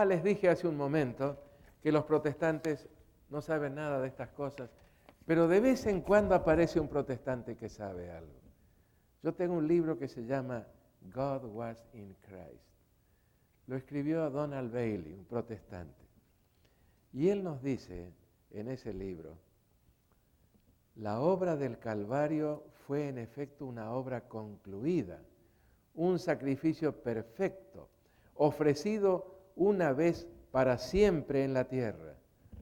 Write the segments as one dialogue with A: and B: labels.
A: Les dije hace un momento que los protestantes no saben nada de estas cosas, pero de vez en cuando aparece un protestante que sabe algo. Yo tengo un libro que se llama God Was in Christ. Lo escribió Donald Bailey, un protestante. Y él nos dice en ese libro, la obra del Calvario fue en efecto una obra concluida, un sacrificio perfecto, ofrecido una vez para siempre en la tierra.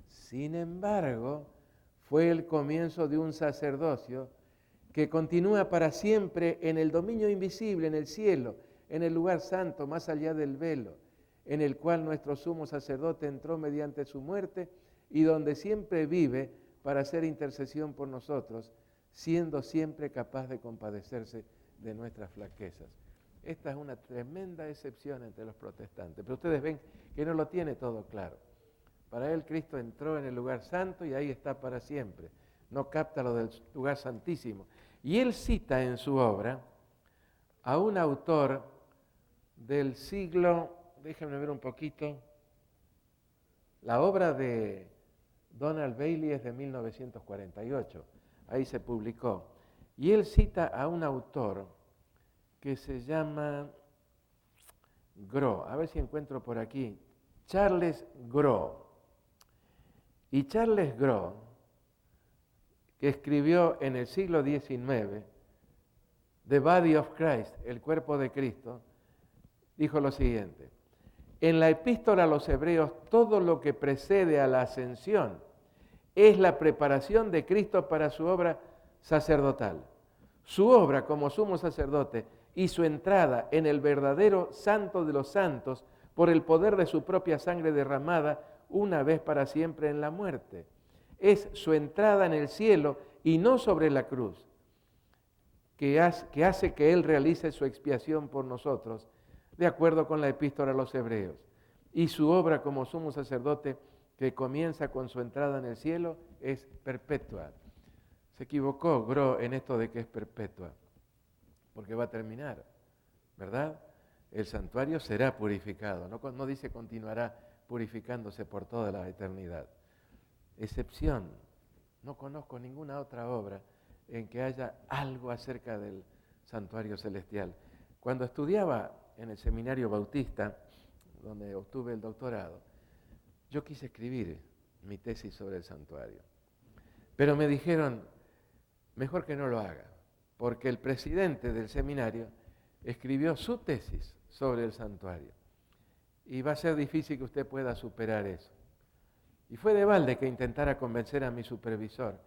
A: Sin embargo, fue el comienzo de un sacerdocio que continúa para siempre en el dominio invisible, en el cielo, en el lugar santo, más allá del velo, en el cual nuestro sumo sacerdote entró mediante su muerte y donde siempre vive para hacer intercesión por nosotros, siendo siempre capaz de compadecerse de nuestras flaquezas. Esta es una tremenda excepción entre los protestantes, pero ustedes ven que no lo tiene todo claro. Para él Cristo entró en el lugar santo y ahí está para siempre. No capta lo del lugar santísimo. Y él cita en su obra a un autor del siglo, déjenme ver un poquito, la obra de Donald Bailey es de 1948, ahí se publicó. Y él cita a un autor que se llama Gros, a ver si encuentro por aquí, Charles Gros. Y Charles Gros, que escribió en el siglo XIX, The Body of Christ, el cuerpo de Cristo, dijo lo siguiente: en la epístola a los hebreos, todo lo que precede a la ascensión es la preparación de Cristo para su obra sacerdotal. Su obra como sumo sacerdote y su entrada en el verdadero santo de los santos por el poder de su propia sangre derramada una vez para siempre en la muerte. Es su entrada en el cielo y no sobre la cruz, que hace que Él realice su expiación por nosotros, de acuerdo con la epístola a los hebreos. Y su obra como sumo sacerdote, que comienza con su entrada en el cielo, es perpetua. Se equivocó Gros en esto de que es perpetua, porque va a terminar, ¿verdad? El santuario será purificado, no dice continuará purificándose por toda la eternidad. Excepción, no conozco ninguna otra obra en que haya algo acerca del santuario celestial. Cuando estudiaba en el seminario bautista, donde obtuve el doctorado, yo quise escribir mi tesis sobre el santuario. Pero me dijeron, mejor que no lo haga, porque el presidente del seminario escribió su tesis sobre el santuario. Y va a ser difícil que usted pueda superar eso. Y fue de balde que intentara convencer a mi supervisor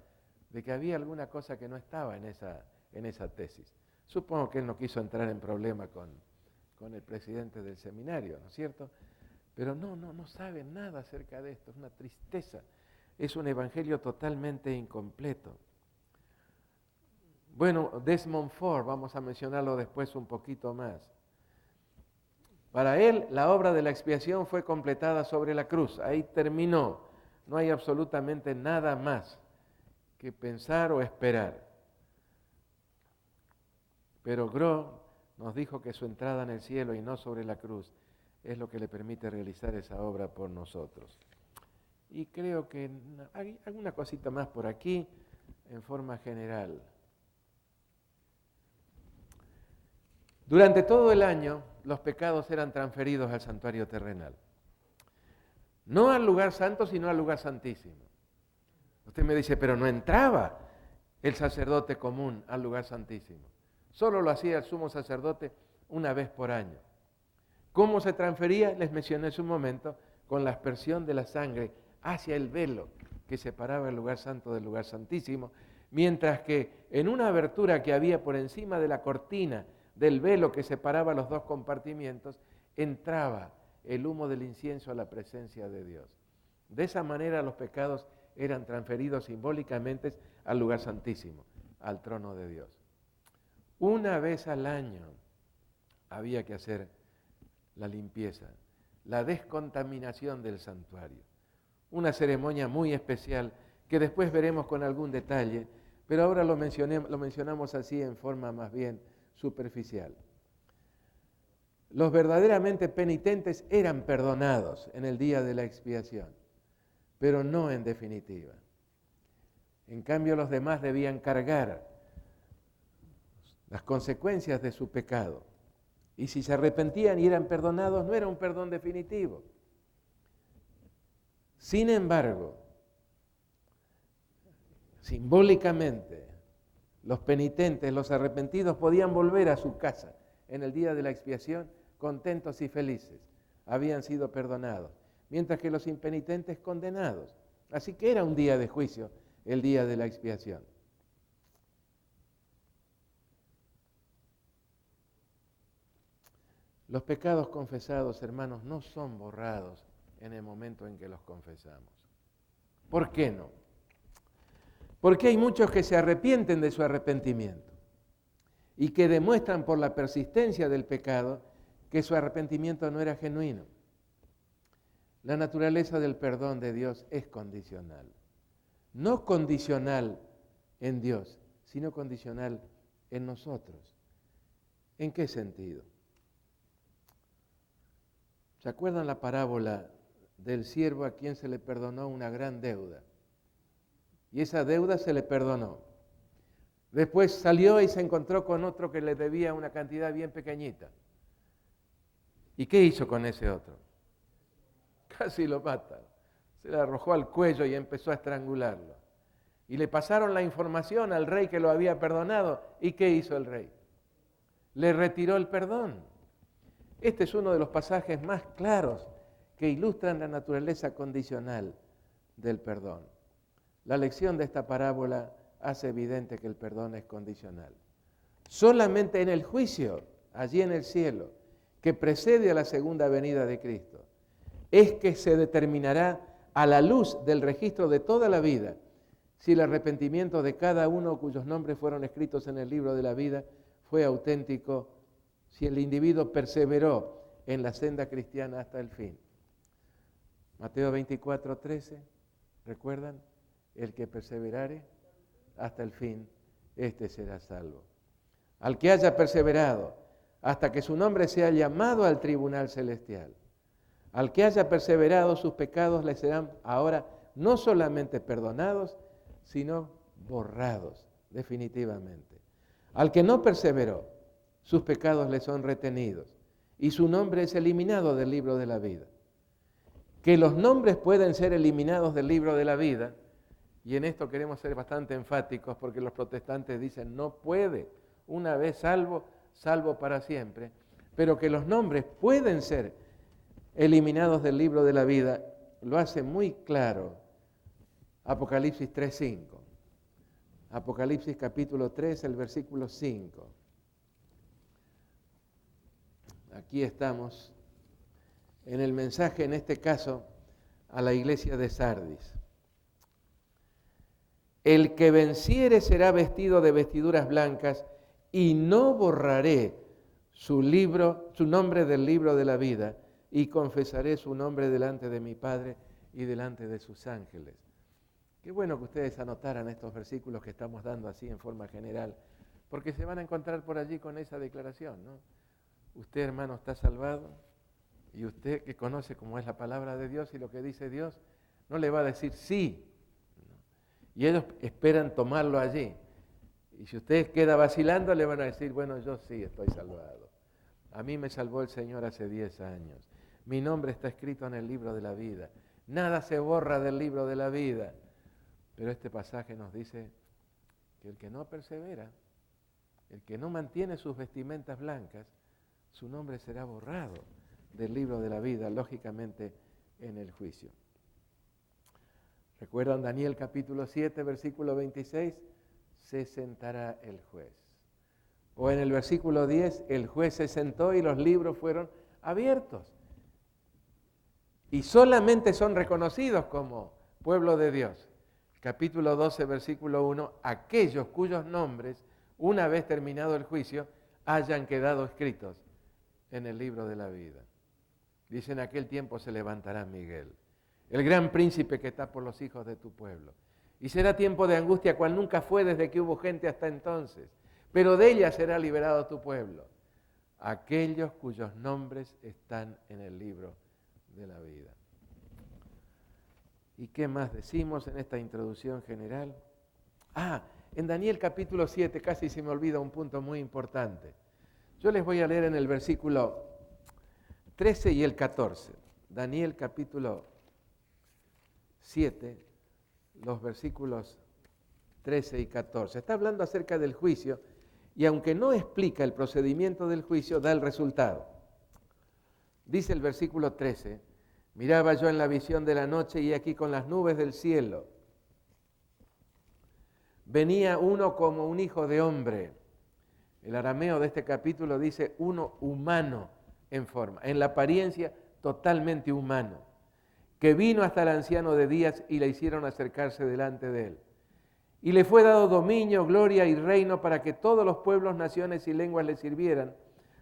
A: de que había alguna cosa que no estaba en esa tesis. Supongo que él no quiso entrar en problema con el presidente del seminario, ¿no es cierto? Pero no saben nada acerca de esto, es una tristeza. Es un evangelio totalmente incompleto. Bueno, Desmond Ford, vamos a mencionarlo después un poquito más. Para él, la obra de la expiación fue completada sobre la cruz, ahí terminó. No hay absolutamente nada más que pensar o esperar. Pero Gros nos dijo que su entrada en el cielo y no sobre la cruz es lo que le permite realizar esa obra por nosotros. Y creo que hay alguna cosita más por aquí en forma general. Durante todo el año, los pecados eran transferidos al santuario terrenal. No al lugar santo, sino al lugar santísimo. Usted me dice, pero no entraba el sacerdote común al lugar santísimo. Solo lo hacía el sumo sacerdote una vez por año. ¿Cómo se transfería? Les mencioné hace un momento, con la aspersión de la sangre hacia el velo que separaba el lugar santo del lugar santísimo, mientras que en una abertura que había por encima de la cortina del velo que separaba los dos compartimientos, entraba el humo del incienso a la presencia de Dios. De esa manera los pecados eran transferidos simbólicamente al lugar santísimo, al trono de Dios. Una vez al año había que hacer la limpieza, la descontaminación del santuario. Una ceremonia muy especial que después veremos con algún detalle, pero ahora lo mencionamos así en forma más bien superficial. Los verdaderamente penitentes eran perdonados en el día de la expiación, pero no en definitiva. En cambio, los demás debían cargar las consecuencias de su pecado. Y si se arrepentían y eran perdonados, no era un perdón definitivo. Sin embargo, simbólicamente, los penitentes, los arrepentidos, podían volver a su casa en el día de la expiación contentos y felices. Habían sido perdonados, mientras que los impenitentes condenados. Así que era un día de juicio, el día de la expiación. Los pecados confesados, hermanos, no son borrados en el momento en que los confesamos. ¿Por qué no? Porque hay muchos que se arrepienten de su arrepentimiento y que demuestran por la persistencia del pecado que su arrepentimiento no era genuino. La naturaleza del perdón de Dios es condicional. No condicional en Dios, sino condicional en nosotros. ¿En qué sentido? ¿Se acuerdan la parábola del siervo a quien se le perdonó una gran deuda? Y esa deuda se le perdonó. Después salió y se encontró con otro que le debía una cantidad bien pequeñita. ¿Y qué hizo con ese otro? Casi lo mata. Se le arrojó al cuello y empezó a estrangularlo. Y le pasaron la información al rey que lo había perdonado. ¿Y qué hizo el rey? Le retiró el perdón. Este es uno de los pasajes más claros que ilustran la naturaleza condicional del perdón. La lección de esta parábola hace evidente que el perdón es condicional. Solamente en el juicio, allí en el cielo, que precede a la segunda venida de Cristo, es que se determinará a la luz del registro de toda la vida si el arrepentimiento de cada uno cuyos nombres fueron escritos en el libro de la vida fue auténtico, si el individuo perseveró en la senda cristiana hasta el fin. Mateo 24:13, ¿recuerdan? El que perseverare hasta el fin, este será salvo. Al que haya perseverado hasta que su nombre sea llamado al tribunal celestial, al que haya perseverado, sus pecados le serán ahora no solamente perdonados, sino borrados definitivamente. Al que no perseveró, sus pecados le son retenidos y su nombre es eliminado del libro de la vida. Que los nombres pueden ser eliminados del libro de la vida, y en esto queremos ser bastante enfáticos porque los protestantes dicen no puede, una vez salvo, salvo para siempre, pero que los nombres pueden ser eliminados del libro de la vida, lo hace muy claro Apocalipsis 3:5. Apocalipsis capítulo 3, el versículo 5. Aquí estamos en el mensaje, en este caso, a la iglesia de Sardis. El que venciere será vestido de vestiduras blancas y no borraré su nombre del libro de la vida y confesaré su nombre delante de mi Padre y delante de sus ángeles. Qué bueno que ustedes anotaran estos versículos que estamos dando así en forma general, porque se van a encontrar por allí con esa declaración, ¿no? Usted, hermano, está salvado y usted que conoce cómo es la palabra de Dios y lo que dice Dios, no le va a decir sí. Y ellos esperan tomarlo allí. Y si usted queda vacilando, le van a decir, bueno, yo sí estoy salvado. A mí me salvó el Señor hace 10 años. Mi nombre está escrito en el libro de la vida. Nada se borra del libro de la vida. Pero este pasaje nos dice que el que no persevera, el que no mantiene sus vestimentas blancas, su nombre será borrado del libro de la vida, lógicamente en el juicio. ¿Recuerdan Daniel capítulo 7, versículo 26? Se sentará el juez. O en el versículo 10, el juez se sentó y los libros fueron abiertos. Y solamente son reconocidos como pueblo de Dios. Capítulo 12, versículo 1, aquellos cuyos nombres, una vez terminado el juicio, hayan quedado escritos en el libro de la vida. Dice, en aquel tiempo se levantará Miguel, el gran príncipe que está por los hijos de tu pueblo. Y será tiempo de angustia cual nunca fue desde que hubo gente hasta entonces, pero de ella será liberado tu pueblo. aquellos cuyos nombres están en el libro de la vida. ¿Y qué más decimos en esta introducción general? En Daniel capítulo 7, casi se me olvida un punto muy importante. Yo les voy a leer en el versículo 13 y el 14. Daniel capítulo 7, los versículos 13 y 14. Está hablando acerca del juicio y aunque no explica el procedimiento del juicio, da el resultado. Dice el versículo 13, miraba yo en la visión de la noche y aquí con las nubes del cielo venía uno como un hijo de hombre. El arameo de este capítulo dice uno humano en forma, en la apariencia totalmente humano, que vino hasta el anciano de días y le hicieron acercarse delante de él. Y le fue dado dominio, gloria y reino para que todos los pueblos, naciones y lenguas le sirvieran.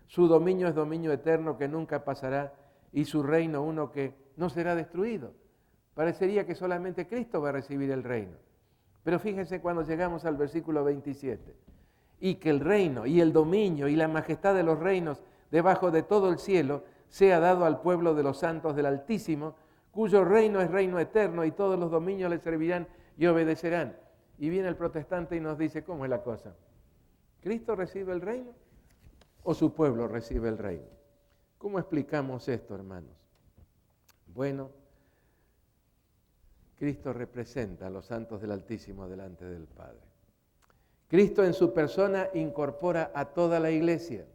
A: Su dominio es dominio eterno que nunca pasará y su reino uno que no será destruido. Parecería que solamente Cristo va a recibir el reino. Pero fíjense cuando llegamos al versículo 27. Y que el reino y el dominio y la majestad de los reinos debajo de todo el cielo sea dado al pueblo de los santos del Altísimo, cuyo reino es reino eterno y todos los dominios le servirán y obedecerán. Y viene el protestante y nos dice, ¿cómo es la cosa? ¿Cristo recibe el reino o su pueblo recibe el reino? ¿Cómo explicamos esto, hermanos? Bueno, Cristo representa a los santos del Altísimo delante del Padre. Cristo en su persona incorpora a toda la iglesia.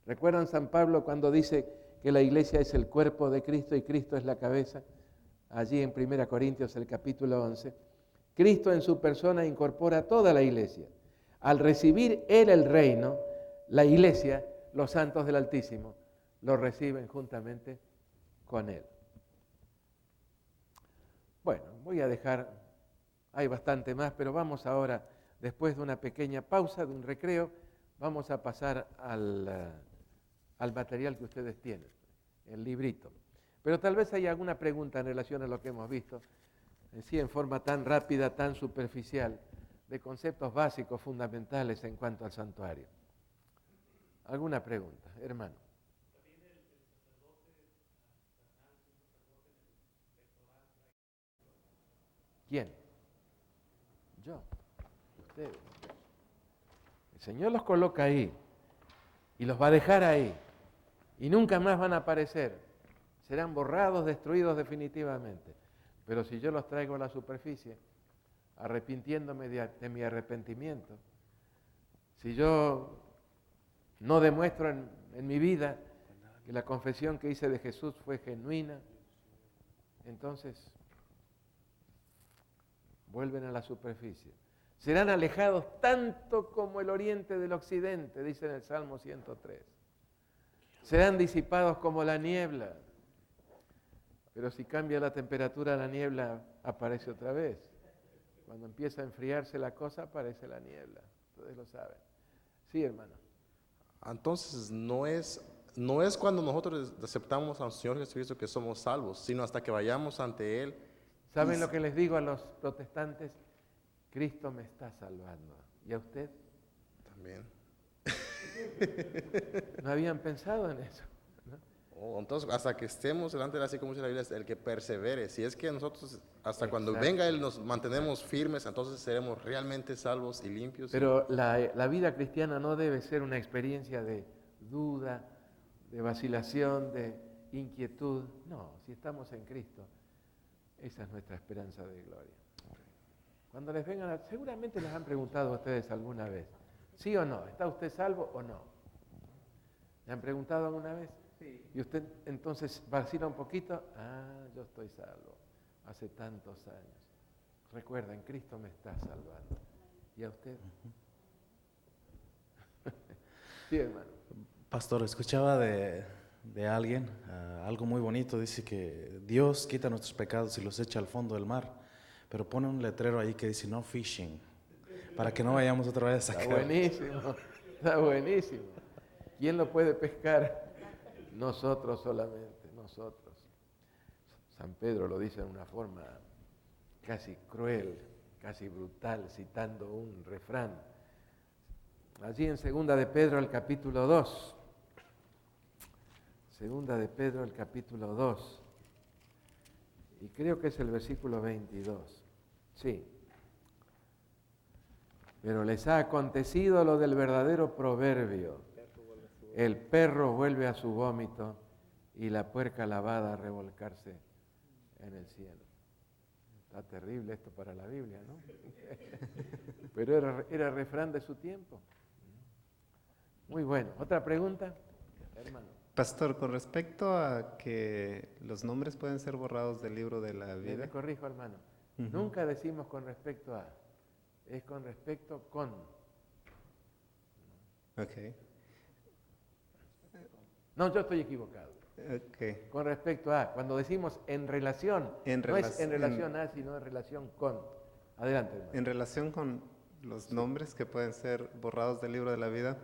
A: ¿Recuerdan San Pablo cuando dice que la iglesia es el cuerpo de Cristo y Cristo es la cabeza? Allí en 1 Corintios el capítulo 11. Cristo en su persona incorpora a toda la iglesia. Al recibir Él el reino, la iglesia, los santos del Altísimo, lo reciben juntamente con Él. Bueno, voy a dejar, hay bastante más, pero vamos ahora, después de una pequeña pausa, de un recreo, vamos a pasar al material que ustedes tienen, el librito. Pero tal vez haya alguna pregunta en relación a lo que hemos visto, sí, en forma tan rápida, tan superficial, de conceptos básicos, fundamentales en cuanto al santuario. ¿Alguna pregunta, hermano? ¿Quién? Yo. Ustedes. El Señor los coloca ahí y los va a dejar ahí y nunca más van a aparecer. Serán borrados, destruidos definitivamente. Pero si yo los traigo a la superficie, arrepintiéndome de mi arrepentimiento, si yo no demuestro en mi vida que la confesión que hice de Jesús fue genuina, entonces vuelven a la superficie. Serán alejados tanto como el oriente del occidente, dice en el Salmo 103. Serán disipados como la niebla. Pero si cambia la temperatura, la niebla aparece otra vez. Cuando empieza a enfriarse la cosa, aparece la niebla. Ustedes lo saben. Sí, hermano.
B: Entonces, no es cuando nosotros aceptamos al Señor Jesucristo que somos salvos, sino hasta que vayamos ante Él.
A: ¿Saben lo que les digo a los protestantes? Cristo me está salvando. ¿Y a usted?
B: También.
A: ¿No habían pensado en eso? ¿No?
B: Entonces, hasta que estemos delante de Él, así como dice la Biblia, el que persevere. Si es que nosotros, hasta cuando
A: Exacto.
B: venga Él, nos mantenemos firmes, entonces seremos realmente salvos y limpios.
A: Pero la vida cristiana no debe ser una experiencia de duda, de vacilación, de inquietud. No, si estamos en Cristo, esa es nuestra esperanza de gloria. Cuando les vengan, seguramente les han preguntado a ustedes alguna vez, ¿sí o no? ¿Está usted salvo o no? ¿Le han preguntado alguna vez? Sí. Y usted entonces vacila un poquito, yo estoy salvo, hace tantos años. Recuerden, Cristo me está salvando. ¿Y a usted? Sí, hermano.
C: Pastor, escuchaba de alguien algo muy bonito. Dice que Dios quita nuestros pecados y los echa al fondo del mar, pero pone un letrero ahí que dice no fishing, para que no vayamos otra vez a sacar.
A: Está buenísimo, está buenísimo. ¿Quién lo puede pescar? Nosotros solamente, nosotros. San Pedro lo dice de una forma casi cruel, casi brutal, citando un refrán. Allí en 2 de Pedro, el capítulo 2, Segunda de Pedro, el capítulo 2. Y creo que es el versículo 22. Sí. Pero les ha acontecido lo del verdadero proverbio. El perro vuelve a su vómito y la puerca lavada a revolcarse en el cielo. Está terrible esto para la Biblia, ¿no? Pero era refrán de su tiempo. Muy bueno. ¿Otra pregunta, hermano?
D: Pastor, con respecto a que los nombres pueden ser borrados del libro de la
A: Me
D: vida.
A: corrijo, hermano.
D: Ujú.
A: Nunca decimos con respecto a, es con respecto con.
D: Ok.
A: No, yo estoy equivocado.
D: Ok.
A: Con respecto a, cuando decimos en relación, no es en relación a, sino en relación con. Adelante, hermano.
D: En relación con los nombres que pueden ser borrados del libro de la vida,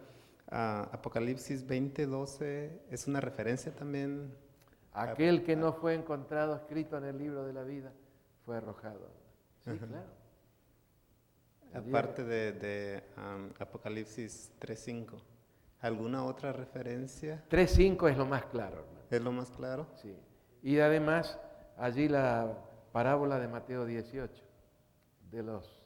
D: Apocalipsis 20:12 es una referencia también.
A: Aquel que no fue encontrado escrito en el libro de la vida fue arrojado. Sí,
D: Ajá.
A: claro.
D: Aparte de Apocalipsis 3:5. ¿Alguna otra referencia?
A: 3:5 es lo más claro, hermano.
D: ¿Es lo más claro?
A: Sí. Y además, allí la parábola de Mateo 18, de los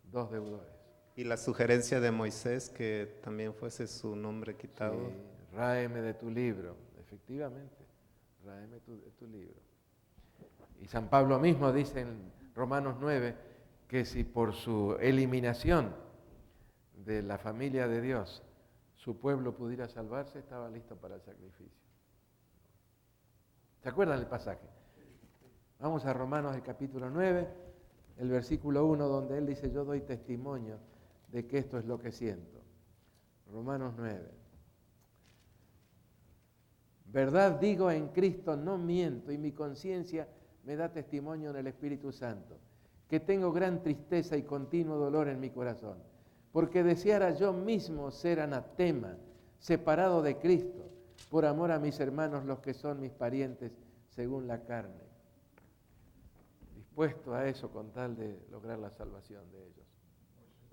A: dos deudores.
D: Y la sugerencia de Moisés que también fuese su nombre quitado.
A: Sí, ráeme de tu libro, efectivamente, ráeme de tu libro. Y San Pablo mismo dice en Romanos 9 que si por su eliminación de la familia de Dios su pueblo pudiera salvarse, estaba listo para el sacrificio. ¿Se acuerdan el pasaje? Vamos a Romanos el capítulo 9, el versículo 1, donde él dice, yo doy testimonio de que esto es lo que siento. Romanos 9. Verdad digo en Cristo, no miento, y mi conciencia me da testimonio en el Espíritu Santo, que tengo gran tristeza y continuo dolor en mi corazón, porque deseara yo mismo ser anatema, separado de Cristo, por amor a mis hermanos, los que son mis parientes según la carne. Dispuesto a eso con tal de lograr la salvación de ellos.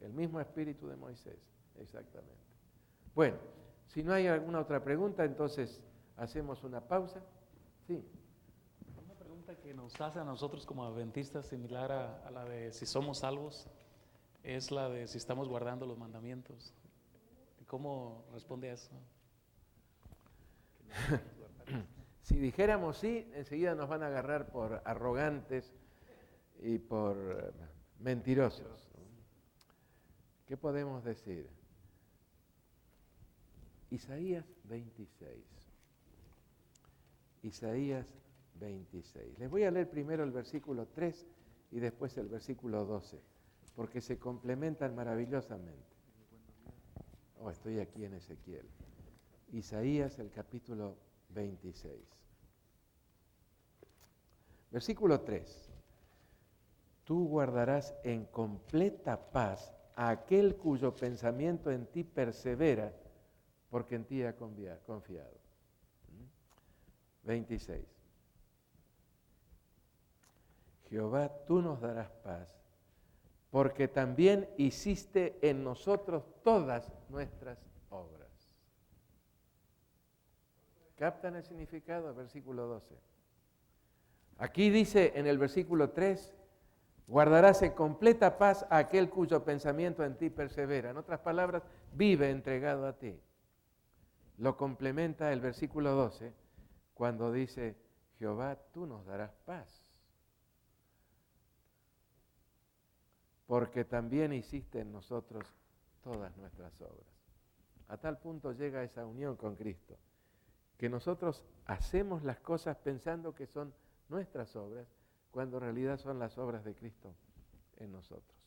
A: El mismo espíritu de Moisés, exactamente. Bueno, si no hay alguna otra pregunta, entonces hacemos una pausa. Sí.
E: Una pregunta que nos hace a nosotros como adventistas, similar a la de si somos salvos, es la de si estamos guardando los mandamientos. ¿Cómo responde a eso?
A: Si dijéramos sí, enseguida nos van a agarrar por arrogantes y por mentirosos. ¿Qué podemos decir? Isaías 26. Isaías 26. Les voy a leer primero el versículo 3 y después el versículo 12, porque se complementan maravillosamente. Oh, estoy aquí en Ezequiel. Isaías, el capítulo 26. Versículo 3. Tú guardarás en completa paz a aquel cuyo pensamiento en ti persevera, porque en ti ha confiado. 26. Jehová, tú nos darás paz, porque también hiciste en nosotros todas nuestras obras. ¿Captan el significado? Versículo 12. Aquí dice en el versículo 3, guardarás en completa paz a aquel cuyo pensamiento en ti persevera. En otras palabras, vive entregado a ti. Lo complementa el versículo 12 cuando dice, Jehová, tú nos darás paz, porque también hiciste en nosotros todas nuestras obras. A tal punto llega esa unión con Cristo, que nosotros hacemos las cosas pensando que son nuestras obras, cuando en realidad son las obras de Cristo en nosotros.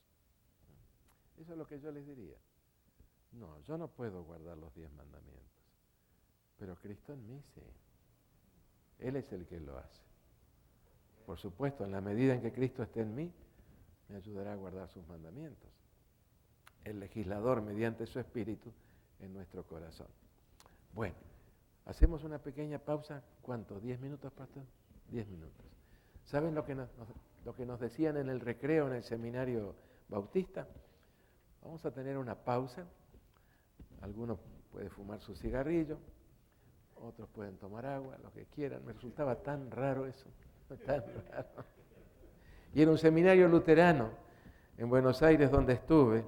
A: Eso es lo que yo les diría. No, yo no puedo guardar los 10 mandamientos, pero Cristo en mí sí. Él es el que lo hace. Por supuesto, en la medida en que Cristo esté en mí, me ayudará a guardar sus mandamientos. El legislador, mediante su espíritu, en nuestro corazón. Bueno, hacemos una pequeña pausa. ¿Cuánto? ¿10 minutos, pastor? 10 minutos. ¿Saben lo que nos decían en el recreo en el seminario bautista? Vamos a tener una pausa. Alguno puede fumar su cigarrillo, otros pueden tomar agua, lo que quieran. Me resultaba tan raro eso, tan raro. Y en un seminario luterano en Buenos Aires donde estuve,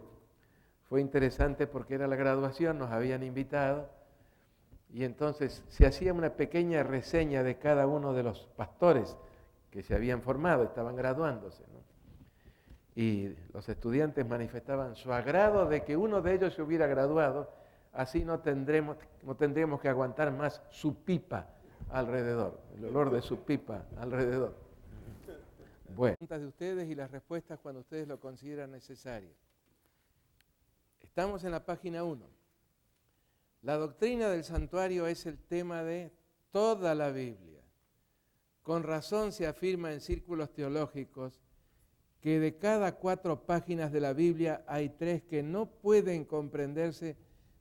A: fue interesante porque era la graduación, nos habían invitado y entonces se hacía una pequeña reseña de cada uno de los pastores que se habían formado, estaban graduándose, ¿no? Y los estudiantes manifestaban su agrado de que uno de ellos se hubiera graduado, así no tendríamos que aguantar más su pipa alrededor, el olor de su pipa alrededor. Bueno, preguntas de ustedes y las respuestas cuando ustedes lo consideran necesario. Estamos en la página 1. La doctrina del santuario es el tema de toda la Biblia. Con razón se afirma en círculos teológicos que de cada 4 páginas de la Biblia hay 3 que no pueden comprenderse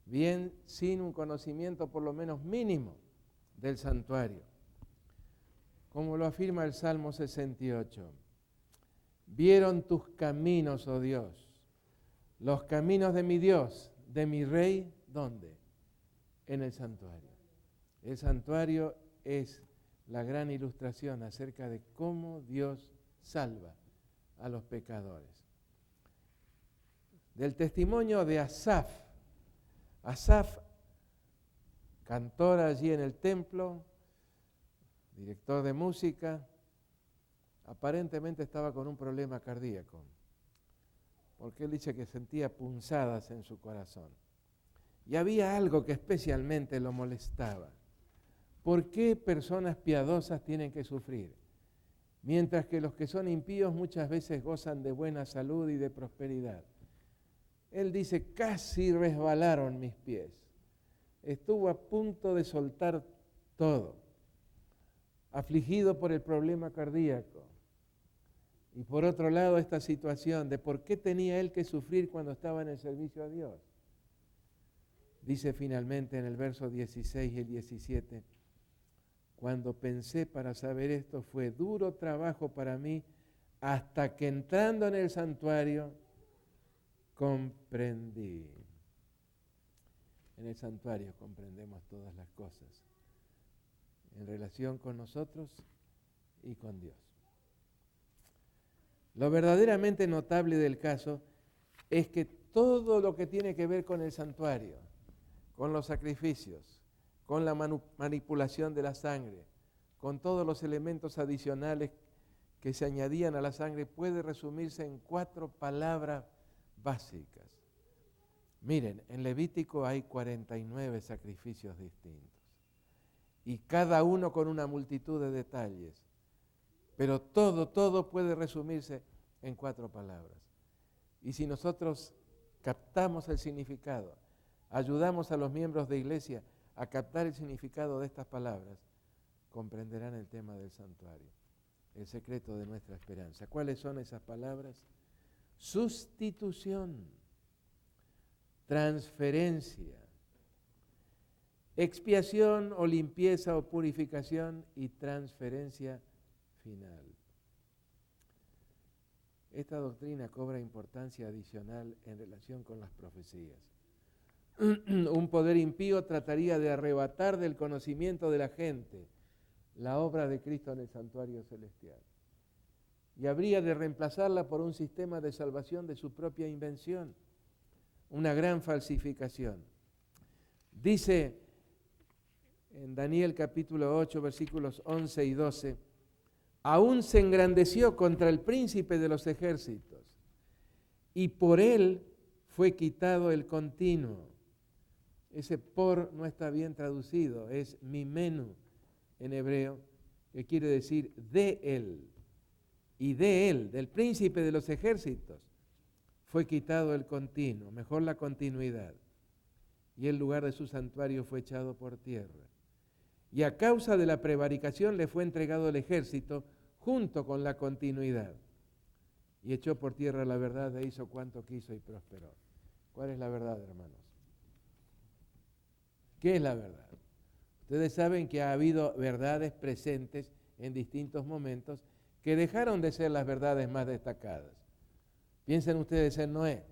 A: bien sin un conocimiento por lo menos mínimo del santuario. Como lo afirma el Salmo 68. Vieron tus caminos, oh Dios, los caminos de mi Dios, de mi Rey, ¿dónde? En el santuario. El santuario es la gran ilustración acerca de cómo Dios salva a los pecadores. Del testimonio de Asaf. Asaf, cantor allí en el templo, director de música, aparentemente estaba con un problema cardíaco, porque él dice que sentía punzadas en su corazón. Y había algo que especialmente lo molestaba. ¿Por qué personas piadosas tienen que sufrir? Mientras que los que son impíos muchas veces gozan de buena salud y de prosperidad. Él dice, casi resbalaron mis pies. Estuvo a punto de soltar todo, afligido por el problema cardíaco. Y por otro lado, esta situación de por qué tenía él que sufrir cuando estaba en el servicio a Dios. Dice finalmente en el verso 16 y el 17, cuando pensé para saber esto, fue duro trabajo para mí, hasta que entrando en el santuario, comprendí. En el santuario comprendemos todas las cosas, en relación con nosotros y con Dios. Lo verdaderamente notable del caso es que todo lo que tiene que ver con el santuario, con los sacrificios, con la manipulación de la sangre, con todos los elementos adicionales que se añadían a la sangre, puede resumirse en 4 palabras básicas. Miren, en Levítico hay 49 sacrificios distintos y cada uno con una multitud de detalles. Pero todo puede resumirse en 4 palabras. Y si nosotros captamos el significado, ayudamos a los miembros de iglesia a captar el significado de estas palabras, comprenderán el tema del santuario, el secreto de nuestra esperanza. ¿Cuáles son esas palabras? Sustitución, transferencia, expiación o limpieza o purificación y transferencia final. Esta doctrina cobra importancia adicional en relación con las profecías. Un poder impío trataría de arrebatar del conocimiento de la gente la obra de Cristo en el santuario celestial. Y habría de reemplazarla por un sistema de salvación de su propia invención. Una gran falsificación. Dice en Daniel capítulo 8, versículos 11 y 12, aún se engrandeció contra el príncipe de los ejércitos, y por él fue quitado el continuo. Ese por no está bien traducido, es mimenu en hebreo, que quiere decir de él. Y de él, del príncipe de los ejércitos, fue quitado el continuo, mejor la continuidad. Y el lugar de su santuario fue echado por tierra. Y a causa de la prevaricación le fue entregado el ejército junto con la continuidad. Y echó por tierra la verdad e hizo cuanto quiso y prosperó. ¿Cuál es la verdad, hermanos? ¿Qué es la verdad? Ustedes saben que ha habido verdades presentes en distintos momentos que dejaron de ser las verdades más destacadas. Piensen ustedes en Noé.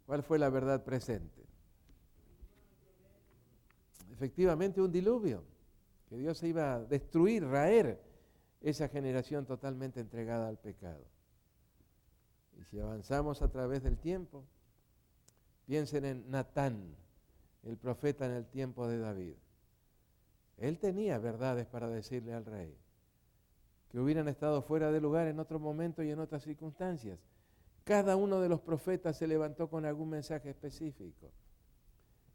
A: ¿Cuál fue la verdad presente? efectivamente un diluvio, que Dios se iba a destruir, raer esa generación totalmente entregada al pecado. Y si avanzamos a través del tiempo, piensen en Natán, el profeta en el tiempo de David. Él tenía verdades para decirle al rey, que hubieran estado fuera de lugar en otro momento y en otras circunstancias. Cada uno de los profetas se levantó con algún mensaje específico,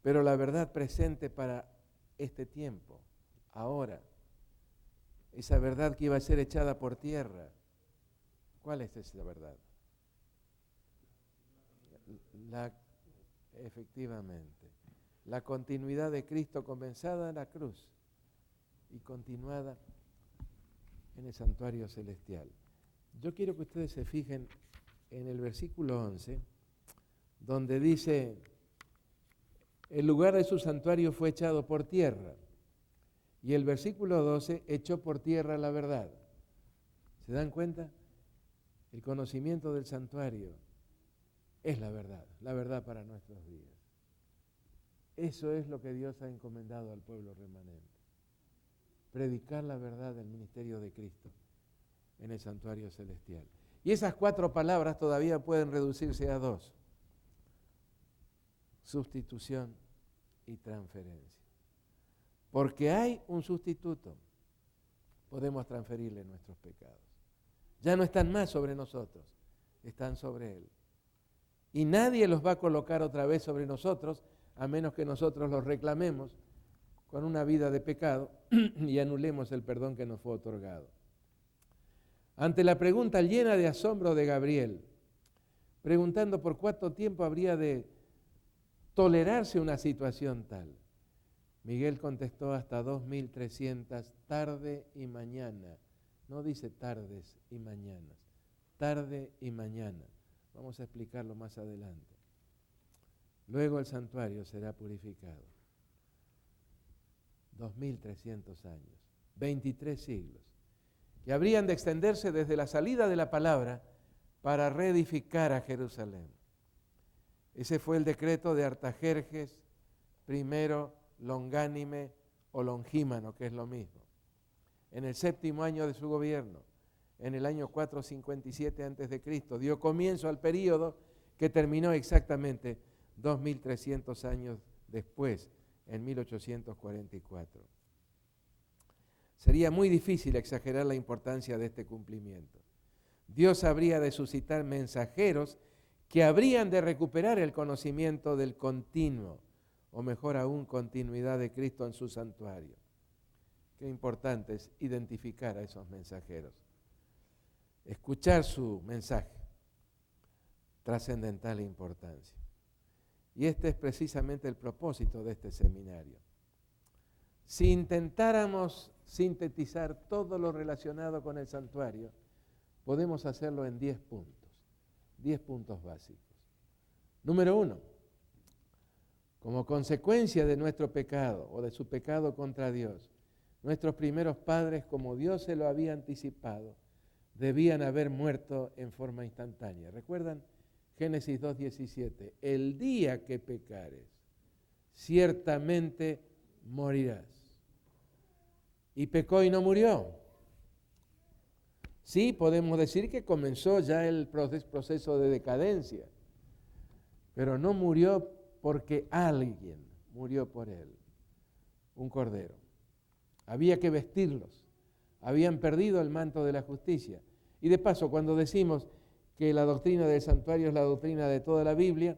A: pero la verdad presente para este tiempo, ahora, esa verdad que iba a ser echada por tierra, ¿cuál es esa verdad? Efectivamente, la continuidad de Cristo comenzada en la cruz y continuada en el santuario celestial. Yo quiero que ustedes se fijen en el versículo 11, donde dice, el lugar de su santuario fue echado por tierra, y el versículo 12 echó por tierra la verdad. ¿Se dan cuenta? El conocimiento del santuario es la verdad para nuestros días. Eso es lo que Dios ha encomendado al pueblo remanente. Predicar la verdad del ministerio de Cristo en el santuario celestial. Y esas 4 palabras todavía pueden reducirse a 2. Sustitución y transferencia. Porque hay un sustituto, podemos transferirle nuestros pecados. Ya no están más sobre nosotros, están sobre Él. Y nadie los va a colocar otra vez sobre nosotros, a menos que nosotros los reclamemos con una vida de pecado y anulemos el perdón que nos fue otorgado. Ante la pregunta llena de asombro de Gabriel, preguntando por cuánto tiempo habría de tolerarse una situación tal, Miguel contestó hasta 2300 tarde y mañana. No dice tardes y mañanas, tarde y mañana. Vamos a explicarlo más adelante. Luego el santuario será purificado. 2300 años, 23 siglos, que habrían de extenderse desde la salida de la palabra para reedificar a Jerusalén. Ese fue el decreto de Artajerjes I Longánime o Longímano, que es lo mismo. En el 7º año de su gobierno, en el año 457 a.C., dio comienzo al período que terminó exactamente 2300 años después, en 1844. Sería muy difícil exagerar la importancia de este cumplimiento. Dios habría de suscitar mensajeros que habrían de recuperar el conocimiento del continuo, o mejor aún, continuidad de Cristo en su santuario. Qué importante es identificar a esos mensajeros. Escuchar su mensaje, trascendental importancia. Y este es precisamente el propósito de este seminario. Si intentáramos sintetizar todo lo relacionado con el santuario, podemos hacerlo en 10 puntos básicos. Número 1, como consecuencia de nuestro pecado o de su pecado contra Dios, nuestros primeros padres, como Dios se lo había anticipado, debían haber muerto en forma instantánea. ¿Recuerdan? Génesis 2:17, el día que pecares, ciertamente morirás. Y pecó y no murió. Sí, podemos decir que comenzó ya el proceso de decadencia, pero no murió porque alguien murió por él, un cordero. Había que vestirlos, habían perdido el manto de la justicia. Y de paso, cuando decimos que la doctrina del santuario es la doctrina de toda la Biblia,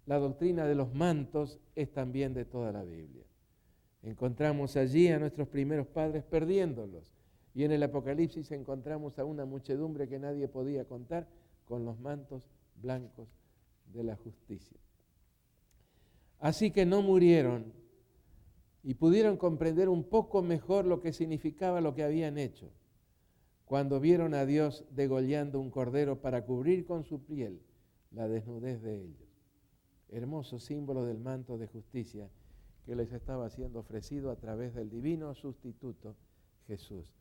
A: la doctrina de los mantos es también de toda la Biblia. Encontramos allí a nuestros primeros padres perdiéndolos, y en el Apocalipsis encontramos a una muchedumbre que nadie podía contar con los mantos blancos de la justicia. Así que no murieron y pudieron comprender un poco mejor lo que significaba lo que habían hecho cuando vieron a Dios degollando un cordero para cubrir con su piel la desnudez de ellos. Hermoso símbolo del manto de justicia que les estaba siendo ofrecido a través del divino sustituto Jesús.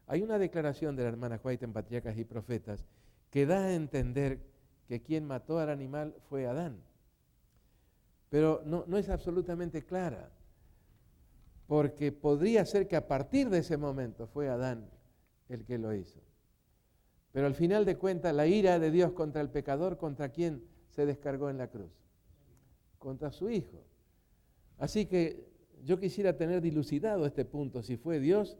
A: Hay una declaración de la hermana White en Patriarcas y Profetas que da a entender que quien mató al animal fue Adán. Pero no es absolutamente clara. porque podría ser que a partir de ese momento fue Adán el que lo hizo. Pero al final de cuentas, la ira de Dios contra el pecador, ¿contra quién se descargó en la cruz? Contra su Hijo. Así que yo quisiera tener dilucidado este punto, si fue Dios